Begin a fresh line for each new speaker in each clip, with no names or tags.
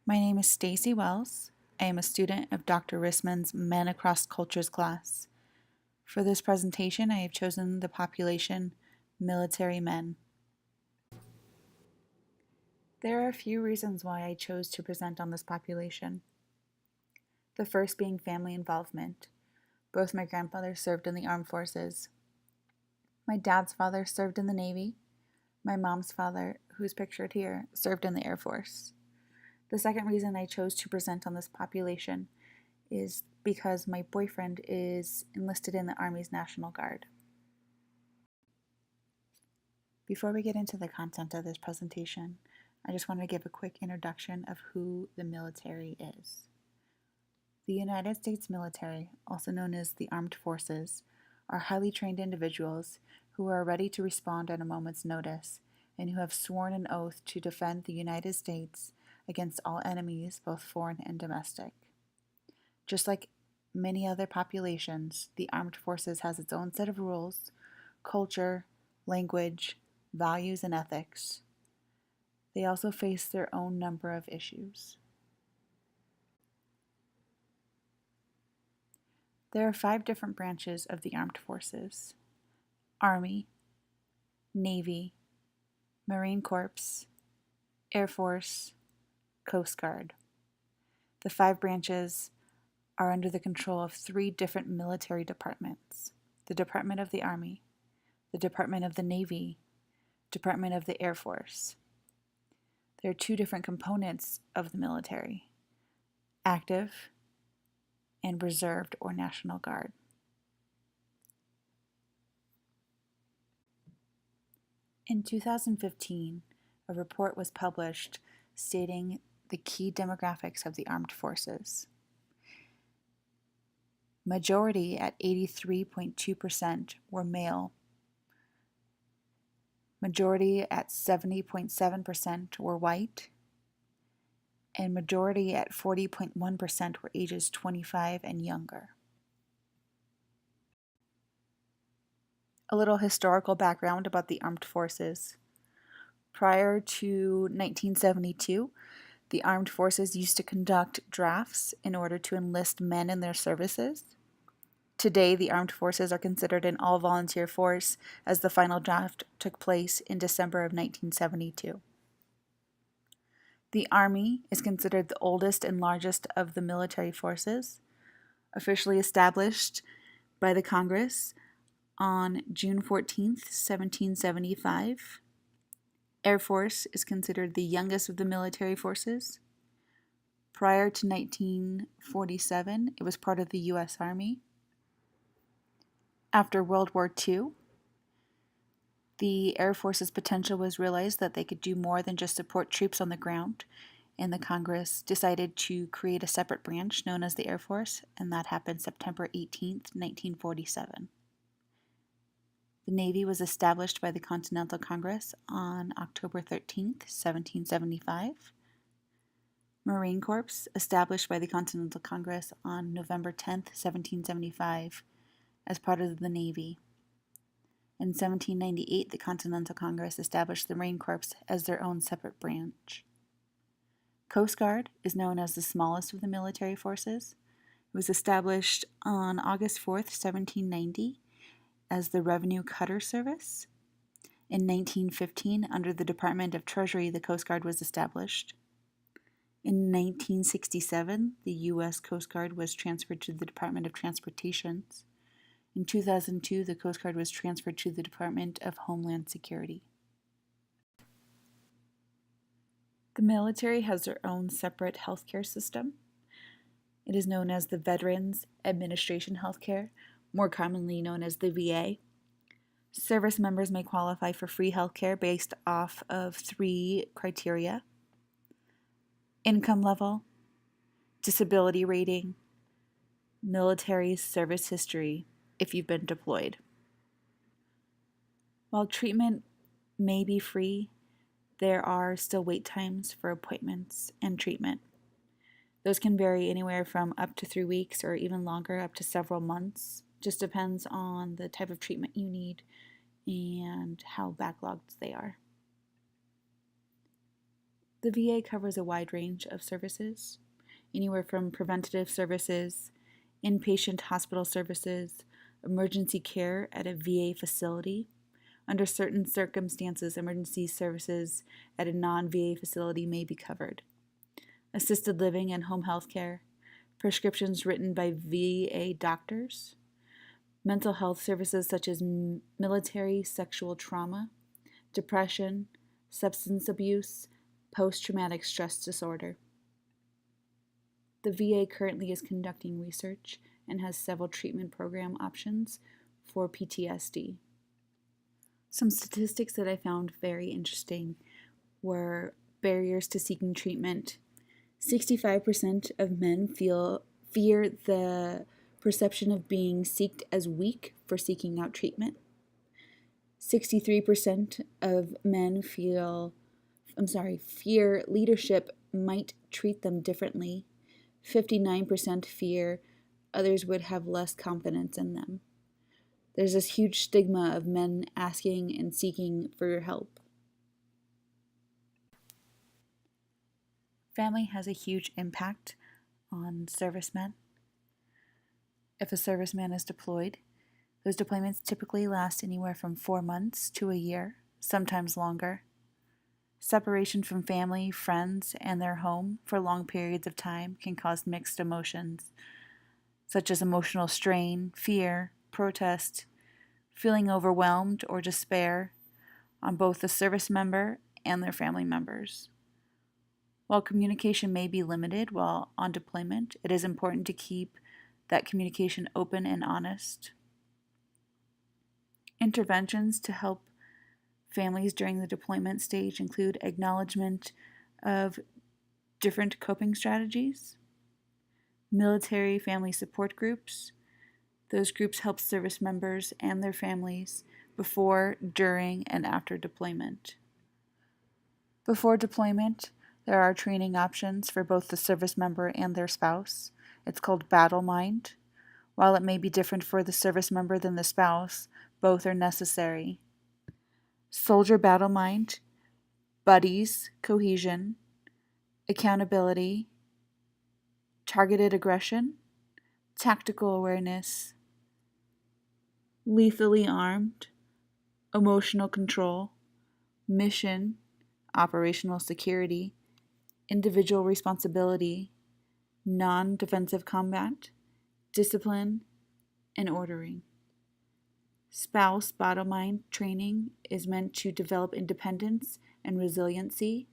My name is Stacie Wells. I am a student of Dr. Rissman's Men Across Cultures class. For this presentation, I have chosen the population military men. There are a few reasons why I chose to present on this population. The first being family involvement. Both my grandfathers served in the armed forces. My dad's father served in the Navy. My mom's father, who's pictured here, served in the Air Force. The second reason I chose to present on this population is because my boyfriend is enlisted in the Army's National Guard. Before we get into the content of this presentation, I just want to give a quick introduction of who the military is. The United States military, also known as the Armed Forces, are highly trained individuals who are ready to respond at a moment's notice and who have sworn an oath to defend the United States against all enemies, both foreign and domestic. Just like many other populations, the armed forces has its own set of rules, culture, language, values, and ethics. They also face their own number of issues. There are 5 different branches of the armed forces: Army, Navy, Marine Corps, Air Force, Coast Guard. The 5 branches are under the control of 3 different military departments: the Department of the Army, the Department of the Navy, Department of the Air Force. There are 2 different components of the military: active and reserved or National Guard. In 2015, a report was published stating the key demographics of the armed forces. Majority at 83.2% were male. Majority at 70.7% were white. And majority at 40.1% were ages 25 and younger. A little historical background about the armed forces. Prior to 1972, the armed forces used to conduct drafts in order to enlist men in their services. Today, the armed forces are considered an all-volunteer force, as the final draft took place in December of 1972. The Army is considered the oldest and largest of the military forces, officially established by the Congress on June 14, 1775. Air Force is considered the youngest of the military forces. Prior to 1947, it was part of the U.S. Army. After World War II, the Air Force's potential was realized that they could do more than just support troops on the ground, and the Congress decided to create a separate branch known as the Air Force, and that happened September 18, 1947. The Navy was established by the Continental Congress on October 13, 1775. Marine Corps, established by the Continental Congress on November 10, 1775, as part of the Navy. In 1798, the Continental Congress established the Marine Corps as their own separate branch. Coast Guard is known as the smallest of the military forces. It was established on August 4th, 1790, as the Revenue Cutter Service. In 1915, under the Department of Treasury, the Coast Guard was established. In 1967, the U.S. Coast Guard was transferred to the Department of Transportation. In 2002, the Coast Guard was transferred to the Department of Homeland Security. The military has their own separate healthcare system. It is known as the Veterans Administration Healthcare, more commonly known as the VA. Service members may qualify for free healthcare based off of 3 criteria: income level, disability rating, military service history, if you've been deployed. While treatment may be free, there are still wait times for appointments and treatment. Those can vary anywhere from up to 3 weeks or even longer, up to several months. Just depends on the type of treatment you need and how backlogged they are. The VA covers a wide range of services, anywhere from preventative services, inpatient hospital services, emergency care at a VA facility. Under certain circumstances, emergency services at a non-VA facility may be covered. Assisted living and home health care, prescriptions written by VA doctors, mental health services such as military sexual trauma, depression, substance abuse, post-traumatic stress disorder. The VA currently is conducting research and has several treatment program options for PTSD. Some statistics that I found very interesting were barriers to seeking treatment. 65% of men fear the perception of being seen as weak for seeking out treatment. 63% of men fear leadership might treat them differently. 59% fear others would have less confidence in them. There's this huge stigma of men asking and seeking for help. Family has a huge impact on servicemen. If a serviceman is deployed, those deployments typically last anywhere from 4 months to a year, sometimes longer. Separation from family, friends, and their home for long periods of time can cause mixed emotions, such as emotional strain, fear, protest, feeling overwhelmed or despair on both the service member and their family members. While communication may be limited while on deployment, it is important to keep that communication open and honest. Interventions to help families during the deployment stage include acknowledgement of different coping strategies, military family support groups. Those groups help service members and their families before, during, and after deployment. Before deployment, there are training options for both the service member and their spouse. It's called Battle Mind. While it may be different for the service member than the spouse, both are necessary. Soldier Battle Mind, buddies, cohesion, accountability, targeted aggression, tactical awareness, lethally armed, emotional control, mission, operational security, individual responsibility, non-defensive combat, discipline, and ordering. Spouse Battle Mind training is meant to develop independence and resiliency.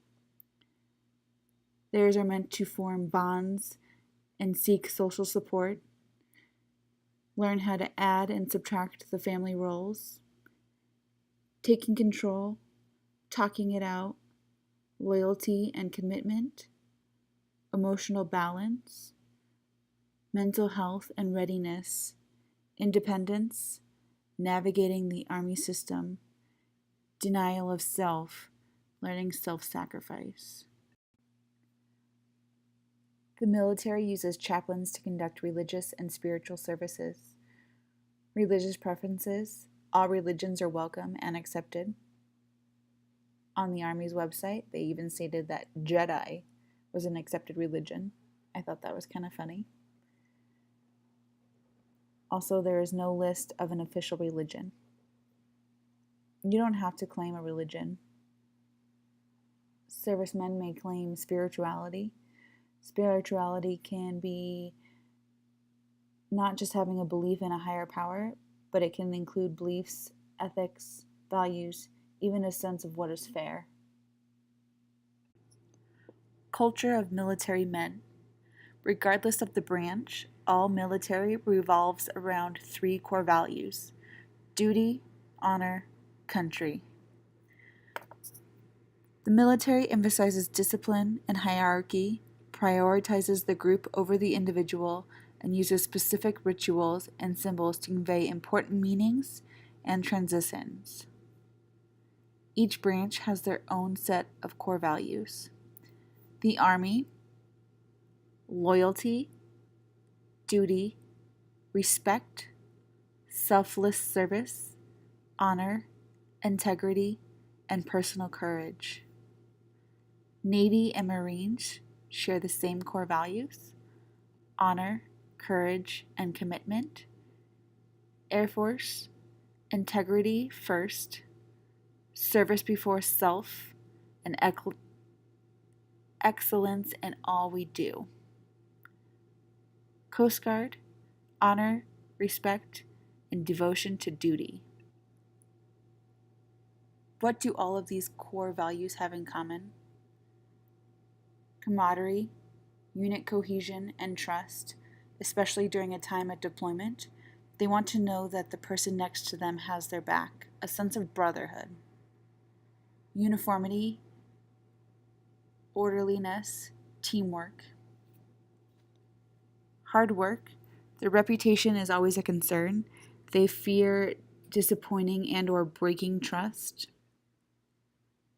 Theirs are meant to form bonds and seek social support, learn how to add and subtract the family roles, taking control, talking it out, loyalty and commitment, emotional balance, mental health and readiness, independence, navigating the Army system, denial of self, learning self-sacrifice. The military uses chaplains to conduct religious and spiritual services. Religious preferences, all religions are welcome and accepted. On the Army's website, they even stated that Jedi was an accepted religion. I thought that was kind of funny. Also, there is no list of an official religion. You don't have to claim a religion. Servicemen may claim spirituality. Spirituality can be not just having a belief in a higher power, but it can include beliefs, ethics, values, even a sense of what is fair. Culture of military men. Regardless of the branch, all military revolves around 3 core values: duty, honor, country. The military emphasizes discipline and hierarchy, prioritizes the group over the individual, and uses specific rituals and symbols to convey important meanings and transitions. Each branch has their own set of core values. The Army: loyalty, duty, respect, selfless service, honor, integrity, and personal courage. Navy and Marines share the same core values: honor, courage, and commitment. Air Force, integrity first, service before self, and excellence in all we do. Coast Guard, honor, respect, and devotion to duty. What do all of these core values have in common? Camaraderie, unit cohesion, and trust, especially during a time of deployment. They want to know that the person next to them has their back, a sense of brotherhood. Uniformity, orderliness, teamwork. Hard work, their reputation is always a concern. They fear disappointing and or breaking trust.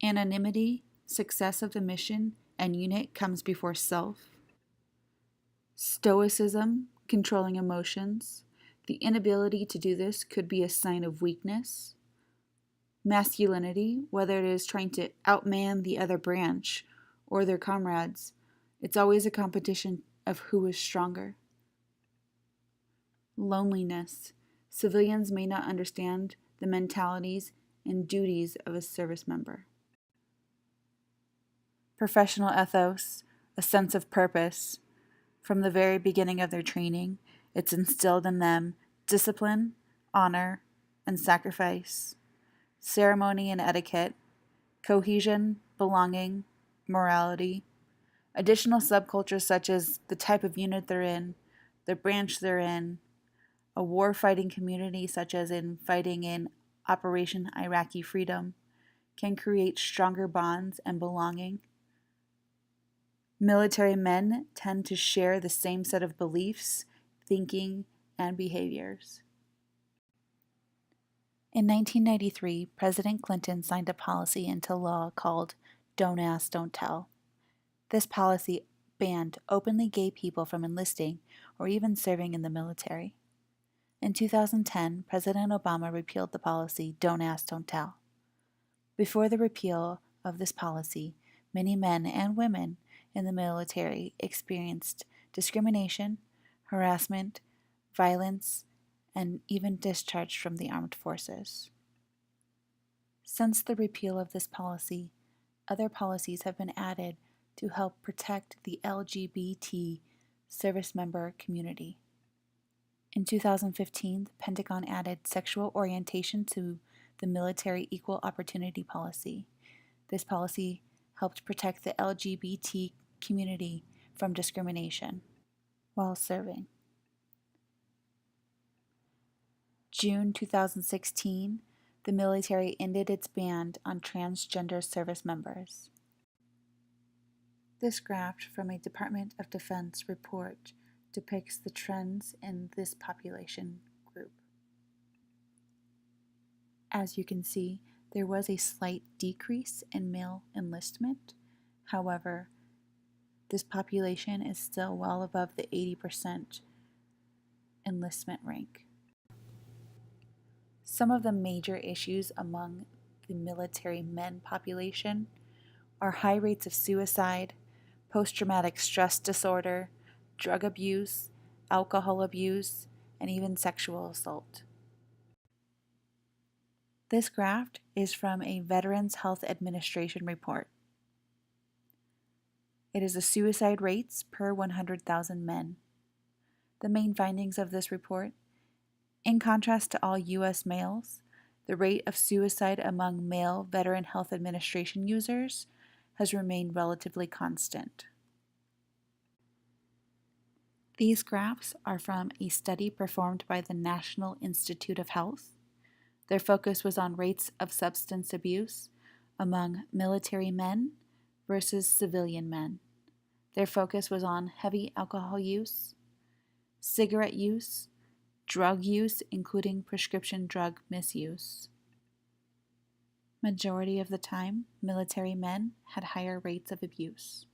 Anonymity, success of the mission and unit comes before self. Stoicism, controlling emotions. The inability to do this could be a sign of weakness. Masculinity, whether it is trying to outman the other branch or their comrades, it's always a competition of who is stronger. Loneliness, civilians may not understand the mentalities and duties of a service member. Professional ethos, a sense of purpose. From the very beginning of their training, it's instilled in them discipline, honor, and sacrifice, ceremony and etiquette, cohesion, belonging, morality. Additional subcultures such as the type of unit they're in, the branch they're in, a war-fighting community such as in fighting in Operation Iraqi Freedom, can create stronger bonds and belonging. Military men tend to share the same set of beliefs, thinking, and behaviors. In 1993, President Clinton signed a policy into law called Don't Ask, Don't Tell. This policy banned openly gay people from enlisting or even serving in the military. In 2010, President Obama repealed the policy Don't Ask, Don't Tell. Before the repeal of this policy, many men and women in the military experienced discrimination, harassment, violence, and even discharge from the armed forces. Since the repeal of this policy, other policies have been added to help protect the LGBT service member community. In 2015, the Pentagon added sexual orientation to the Military Equal Opportunity Policy. This policy helped protect the LGBT community from discrimination while serving. June 2016, the military ended its ban on transgender service members. This graph from a Department of Defense report depicts the trends in this population group. As you can see, there was a slight decrease in male enlistment. However, this population is still well above the 80% enlistment rank. Some of the major issues among the military men population are high rates of suicide, post-traumatic stress disorder, drug abuse, alcohol abuse, and even sexual assault. This graph is from a Veterans Health Administration report. It is the suicide rates per 100,000 men. The main findings of this report: in contrast to all U.S. males, the rate of suicide among male Veteran Health Administration users has remained relatively constant. These graphs are from a study performed by the National Institute of Health. Their focus was on rates of substance abuse among military men versus civilian men. Their focus was on heavy alcohol use, cigarette use, drug use, including prescription drug misuse. Majority of the time, military men had higher rates of abuse.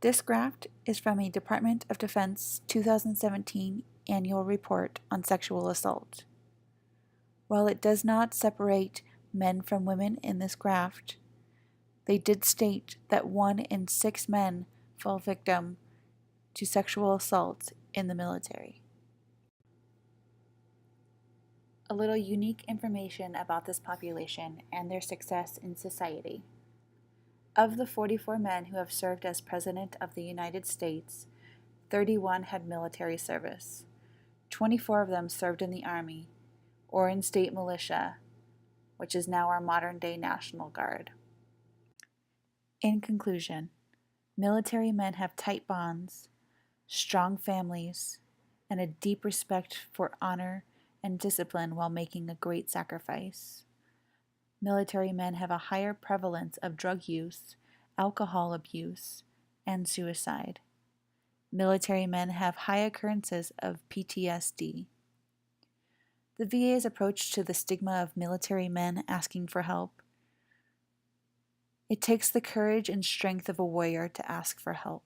This graph is from a Department of Defense 2017 annual report on sexual assault. While it does not separate men from women in this graph, They did state that 1 in 6 men fall victim to sexual assault in the military. A little unique information about this population and their success in society. Of the 44 men who have served as President of the United States, 31 had military service. 24 of them served in the Army or in state militia, which is now our modern-day National Guard. In conclusion, military men have tight bonds, strong families, and a deep respect for honor and discipline while making a great sacrifice. Military men have a higher prevalence of drug use, alcohol abuse, and suicide. Military men have high occurrences of PTSD. The VA's approach to the stigma of military men asking for help. It takes the courage and strength of a warrior to ask for help.